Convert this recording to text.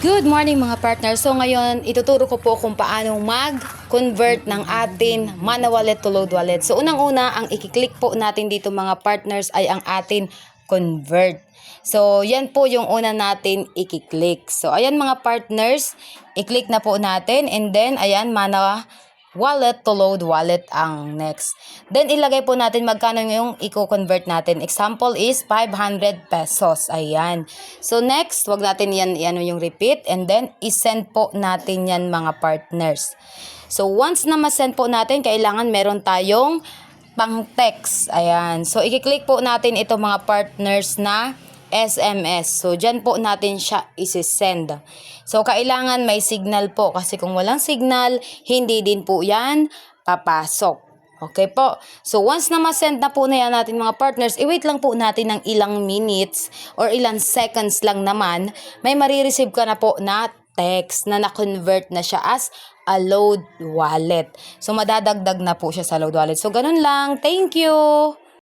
Good morning mga partners. So ngayon, ituturo ko po kung paano mag-convert ng atin mana wallet to load wallet. So unang-una, ang i-click po natin dito mga partners ay ang atin convert. So yan po yung una natin i-click. So ayan mga partners, i-click na po natin and then ayan mana wallet to load wallet ang next. Then ilagay po natin magkano yung i-convert natin. Example is 500 pesos. Ayan. So next, wag natin yan yung repeat and then i-send po natin yan mga partners. So once na ma-send po natin, kailangan meron tayong pang text. Ayan. So i-click po natin ito mga partners na SMS. So, dyan po natin siya isi-send. So, kailangan may signal po kasi kung walang signal, hindi din po yan papasok. Okay po. So, once na ma-send na po na yan natin mga partners, i-wait lang po natin ng ilang minutes or ilang seconds lang naman, may marireceive ka na po na text na na-convert na siya as a load wallet. So, madadagdag na po siya sa load wallet. So, ganun lang. Thank you!